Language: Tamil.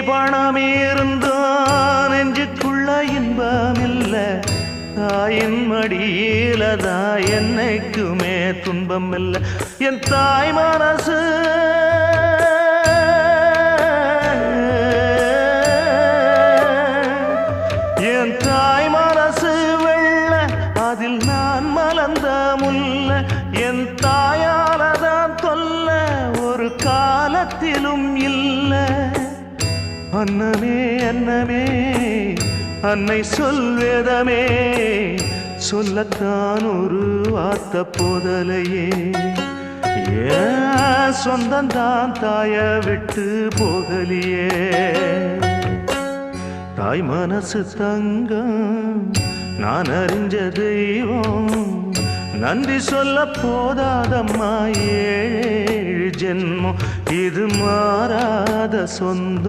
பணம் இருந்தான் நெஞ்சுக்குள்ள இன்பமில்ல தாயின் மடியிலதா என்னைக்குமே துன்பம் இல்ல என் தாய் மனசு என் தாய் மனசு வெள்ள அதில் நான் மலர்ந்த முல்ல என் தாயாலதான் தொல்ல ஒரு காலத்திலும் இல்ல அன்னமே அன்னமே அன்னை சொல்வேதமே சொல்லத்தான் ஒரு வார்த்தை போதலையே ஏன் சொந்தந்தான் தாய விட்டு போகலியே தாய் மனசு தங்கம் நான் அறிஞ்ச தெய்வம் நன்றி சொல்ல போதாதம்மா ஏழு ஜென்மம் இது மாறாத சொந்தம்